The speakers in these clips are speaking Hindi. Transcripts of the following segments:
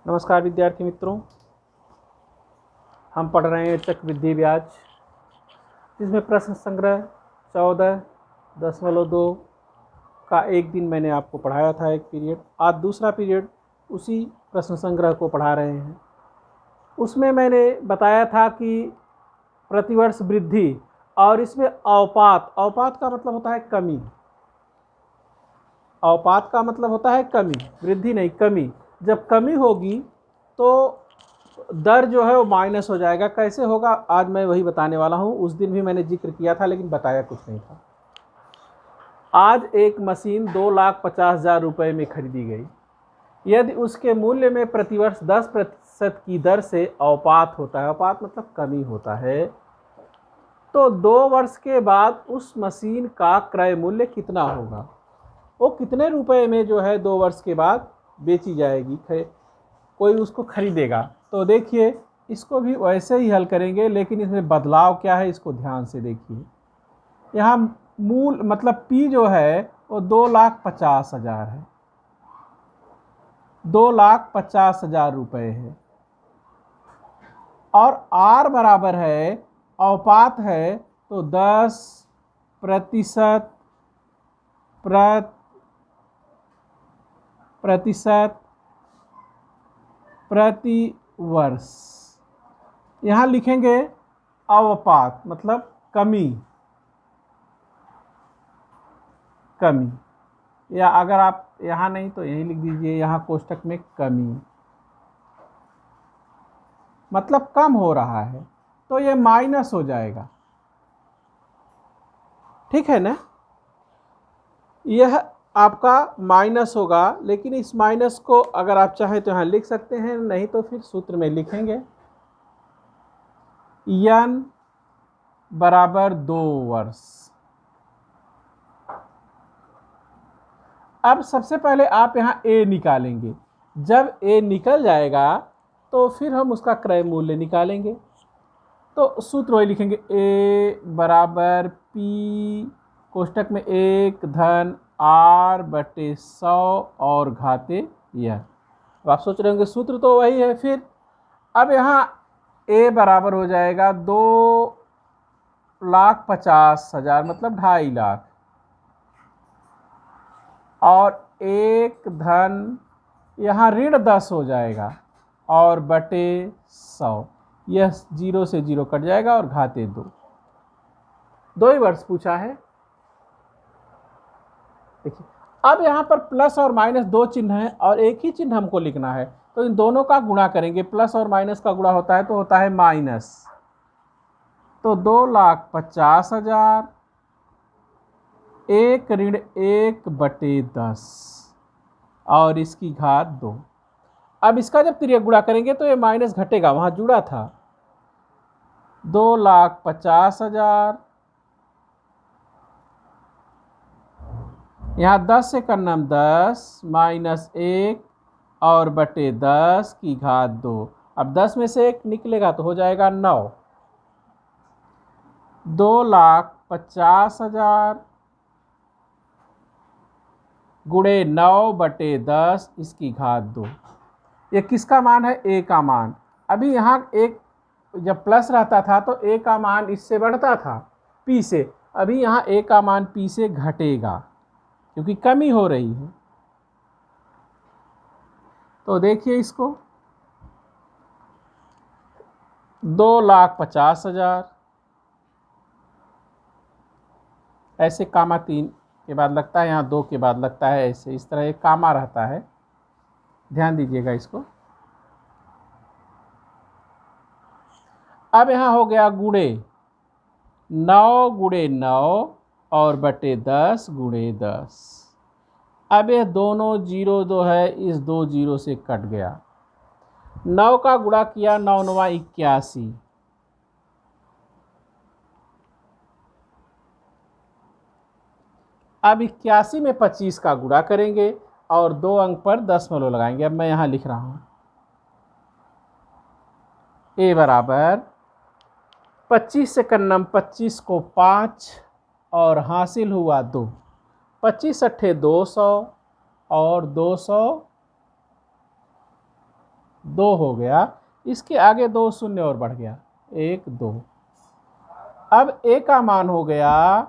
नमस्कार विद्यार्थी मित्रों, हम पढ़ रहे हैं चक्रवृद्धि ब्याज, जिसमें प्रश्न संग्रह 14.2 का एक दिन मैंने आपको पढ़ाया था एक पीरियड। आज दूसरा पीरियड उसी प्रश्न संग्रह को पढ़ा रहे हैं। उसमें मैंने बताया था कि प्रतिवर्ष वृद्धि और इसमें अवपात का मतलब होता है कमी। अवपात का मतलब होता है कमी, वृद्धि नहीं कमी। जब कमी होगी तो दर जो है वो माइनस हो जाएगा। कैसे होगा आज मैं वही बताने वाला हूँ। उस दिन भी मैंने जिक्र किया था लेकिन बताया कुछ नहीं था। आज एक मशीन 2,50,000 रुपये में खरीदी गई। यदि उसके मूल्य में प्रतिवर्ष 10% की दर से अवपात होता है, अवपात मतलब कमी होता है, तो 2 वर्ष के बाद उस मशीन का क्रय मूल्य कितना होगा, वो कितने रुपए में जो है 2 वर्ष के बाद बेची जाएगी, कोई उसको खरीदेगा। तो देखिए इसको भी वैसे ही हल करेंगे, लेकिन इसमें बदलाव क्या है इसको ध्यान से देखिए। यहाँ मूल मतलब P जो है वो 2,50,000 है, 2,50,000 रुपये है, और R बराबर है अवपात है तो 10% प्रति वर्ष। यहाँ लिखेंगे अवपात मतलब कमी, या अगर आप यहाँ नहीं तो यहीं लिख दीजिए, यहाँ कोष्टक में कमी मतलब कम हो रहा है, तो ये माइनस हो जाएगा। ठीक है ना, यह आपका माइनस होगा। लेकिन इस माइनस को अगर आप चाहें तो यहाँ लिख सकते हैं, नहीं तो फिर सूत्र में लिखेंगे n बराबर 2 वर्ष। अब सबसे पहले आप यहाँ a निकालेंगे। जब a निकल जाएगा तो फिर हम उसका क्रय मूल्य निकालेंगे। तो सूत्र वही लिखेंगे, a बराबर p कोष्टक में 1 धन r बटे 100 और घाते यह। अब आप सोच रहे होंगे सूत्र तो वही है। फिर अब यहाँ a बराबर हो जाएगा 2,50,000 मतलब 2.5 लाख, और 1 धन यहाँ ऋण 10 हो जाएगा और बटे 100, यह 0 से 0 कट जाएगा और घाते 2 ही वर्ष पूछा है। देखिए अब यहाँ पर प्लस और माइनस 2 चिन्ह हैं और एक ही चिन्ह हमको लिखना है, तो इन दोनों का गुणा करेंगे। प्लस और माइनस का गुणा होता है तो होता है माइनस। तो 2,50,000 1 ऋण 1 बटे 10 और इसकी घात 2। अब इसका जब तिर्यक गुणा करेंगे तो ये माइनस घटेगा, वहां जुड़ा था। 2,50,000 यहाँ 10 से करना 10 माइनस 1 और बटे 10 की घात 2। अब 10 में से 1 निकलेगा तो हो जाएगा 9। 2,50,000 गुणे 9 बटे 10 इसकी घात 2। ये किसका मान है? a का मान। अभी यहाँ एक जब प्लस रहता था तो a का मान इससे बढ़ता था p से, अभी यहाँ a का मान p से घटेगा क्योंकि कमी हो रही है। तो देखिए इसको 2,50,000 ऐसे कामा 3 के बाद लगता है, यहाँ 2 के बाद लगता है, ऐसे इस तरह एक कामा रहता है, ध्यान दीजिएगा इसको। अब यहाँ हो गया गुणे 9 गुणे 9 और बटे 10 गुणे 10। अब ये दोनों 0 जो है इस 2 0 से कट गया। 9 का गुणा किया 9 9 81, अब 81 में 25 का गुणा करेंगे और 2 अंक पर दशमलव लगाएंगे। अब मैं यहाँ लिख रहा हूँ a बराबर 25 से करना 25 को 5 और हासिल हुआ 2, 25 अट्ठे 200 और 200 2 हो गया, इसके आगे 2 शून्य और बढ़ गया, 1 2। अब ए का मान हो गया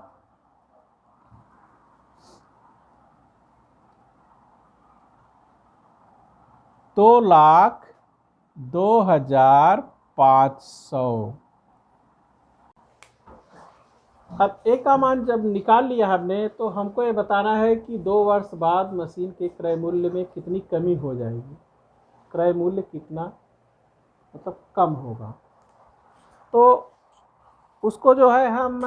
2,02,500। अब ए का मान जब निकाल लिया हमने, तो हमको ये बताना है कि 2 वर्ष बाद मशीन के क्रय मूल्य में कितनी कमी हो जाएगी, क्रय मूल्य कितना मतलब कम होगा। तो उसको जो है हम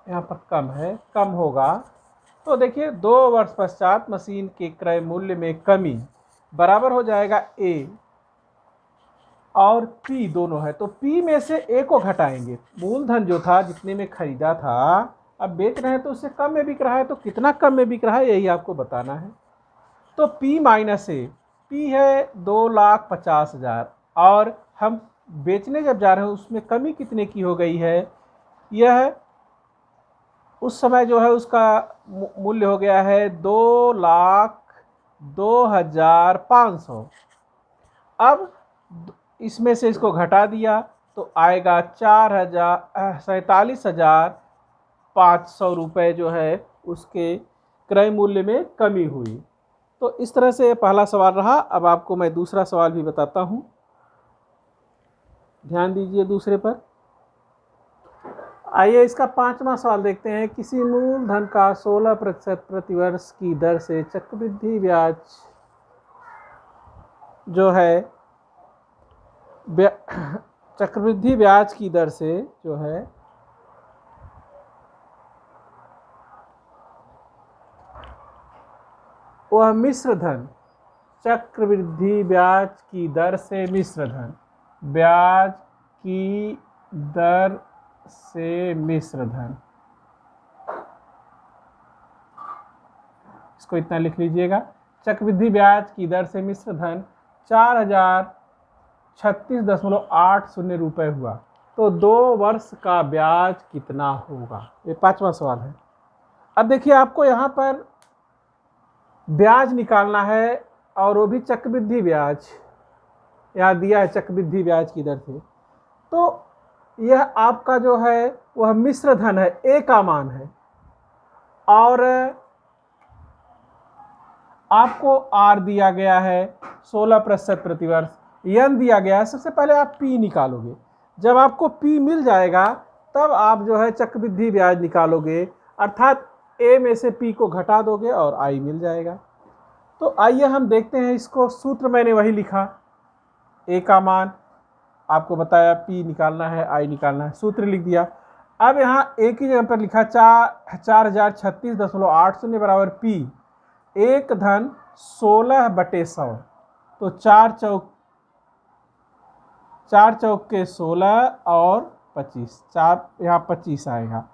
यहाँ पर कम है, कम होगा। तो देखिए 2 वर्ष पश्चात मशीन के क्रय मूल्य में कमी बराबर हो जाएगा ए और पी दोनों है। तो पी में से ए को घटाएंगे, मूलधन जो था जितने में खरीदा था, अब बेच रहे हैं तो उससे कम में बिक रहा है, तो कितना कम में बिक रहा है यही आपको बताना है। तो P माइनस ए, P है 2,50,000 और हम बेचने जब जा रहे हैं उसमें कमी कितने की हो गई है, यह उस समय जो है उसका मूल्य हो गया है 2,02,500। अब इसमें से इसको घटा दिया तो आएगा 47,500 रुपये जो है उसके क्रय मूल्य में कमी हुई। तो इस तरह से पहला सवाल रहा। अब आपको मैं दूसरा सवाल भी बताता हूँ, ध्यान दीजिए दूसरे पर। आइए इसका 5वां सवाल देखते हैं। किसी मूलधन का 16% प्रतिवर्ष की दर से चक्रवृद्धि ब्याज जो है चक्रवृद्धि ब्याज की दर से जो है वह मिश्र धन, चक्रवृद्धि ब्याज की दर से मिश्र धन, ब्याज की दर से मिश्र धन, इसको इतना लिख लीजिएगा। चक्रवृद्धि ब्याज की दर से मिश्र धन 4,036.80 रुपये हुआ, तो 2 वर्ष का ब्याज कितना होगा, ये 5वां सवाल है। अब देखिए आपको यहाँ पर ब्याज निकालना है और वो भी चक्रवृद्धि ब्याज, यहाँ दिया है चक्रवृद्धि ब्याज की दर से। तो यह आपका जो है वह मिश्र धन है, ए का मान है, और आपको आर दिया गया है 16% प्रतिवर्ष, एन दिया गया है। सबसे पहले आप पी निकालोगे, जब आपको पी मिल जाएगा तब आप जो है चक्रवृद्धि ब्याज निकालोगे, अर्थात ए में से पी को घटा दोगे और आई मिल जाएगा। तो आइए हम देखते हैं इसको। सूत्र मैंने वही लिखा, ए का मान आपको बताया, पी निकालना है, आई निकालना है, सूत्र लिख दिया। अब यहाँ ए की जगह पर लिखा 4,036.80 बराबर पी, एक धन 16/100, तो 4 चौक के 16 और 25, 4 यहाँ 25 आएगा।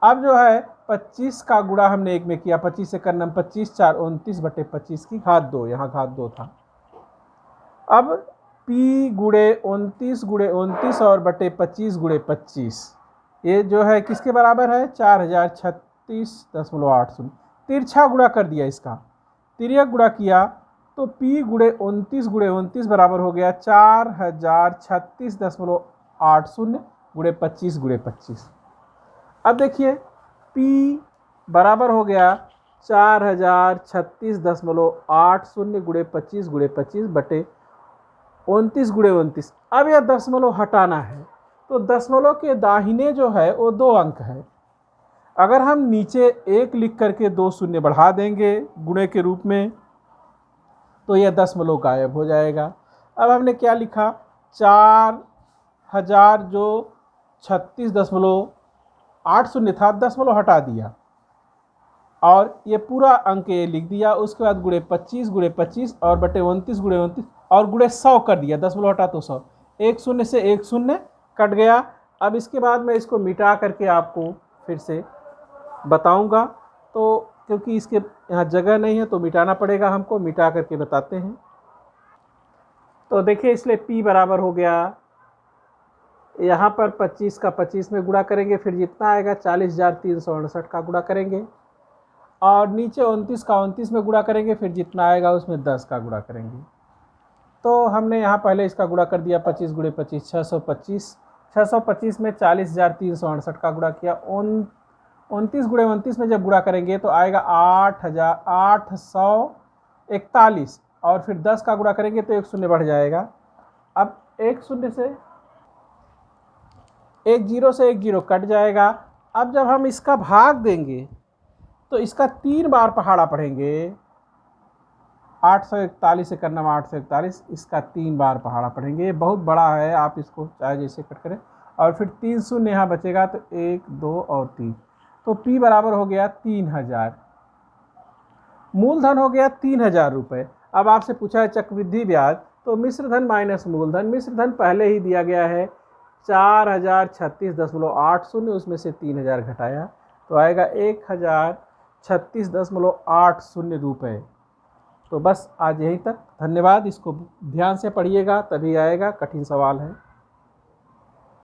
अब जो है 25 का गुणा हमने एक में किया, 25 से करना 25, 4 29/25 की घात 2, यहाँ घात 2 था। अब P गुणे 29 और बटे 25 ये जो है किसके बराबर है, 4,036.80। तिरछा गुणा कर दिया, इसका तिर्यक गुणा किया तो P गुणे 29 बराबर हो गया 4,036.80 गुणे 25। अब देखिए P बराबर हो गया 4,036.80 गुणे 25 बटे 29 गुणे 29। अब यह दशमलव हटाना है, तो दशमलव के दाहिने जो है वो 2 अंक है। अगर हम नीचे 1 लिख करके 2 शून्य बढ़ा देंगे गुणे के रूप में, तो यह दशमलव गायब हो जाएगा। अब हमने क्या लिखा, 4,000 जो 36.80 था, दशमलव हटा दिया और ये पूरा अंक ये लिख दिया। उसके बाद गुणे 25 और बटे 29 गुणे 29 और गुणे 100 कर दिया, दशमलव हटा तो 100, 1 शून्य से 1 शून्य कट गया। अब इसके बाद मैं इसको मिटा करके आपको फिर से बताऊंगा, तो क्योंकि इसके यहाँ जगह नहीं है तो मिटाना पड़ेगा हमको, मिटा करके बताते हैं। तो देखिए इसलिए P बराबर हो गया, यहाँ पर 25 का 25 में गुणा करेंगे, फिर जितना आएगा 40,368 का गुणा करेंगे और नीचे 29 का 29 में गुणा करेंगे, फिर जितना आएगा उसमें 10 का गुणा करेंगे। तो हमने यहाँ पहले इसका गुणा कर दिया, 25 गुणे 25 625, 625 में 40,368 का गुणा किया। 29 गुणे 29 में जब गुणा करेंगे तो आएगा 8,841, और फिर 10 का गुणा करेंगे तो एक शून्य बढ़ जाएगा। अब एक शून्य से एक जीरो कट जाएगा। अब जब हम इसका भाग देंगे तो इसका 3 बार पहाड़ा पढ़ेंगे। 841 से करना 841, इसका 3 बार पहाड़ा पढ़ेंगे। ये बहुत बड़ा है, आप इसको चाहे जैसे कट करें। और फिर 3 शून्य यहाँ बचेगा, तो 1 2 और 3, तो P बराबर हो गया 3000। मूलधन हो गया 3000 रुपये। अब आपसे पूछा है चक्रवृद्धि ब्याज, तो मिश्रधन माइनस मूलधन। मिश्रधन पहले ही दिया गया है 4036.80, उसमें से 3000 घटाया तो आएगा 1036.80 रुपये। तो बस आज यहीं तक। धन्यवाद। इसको ध्यान से पढ़िएगा, तभी आएगा। कठिन सवाल है।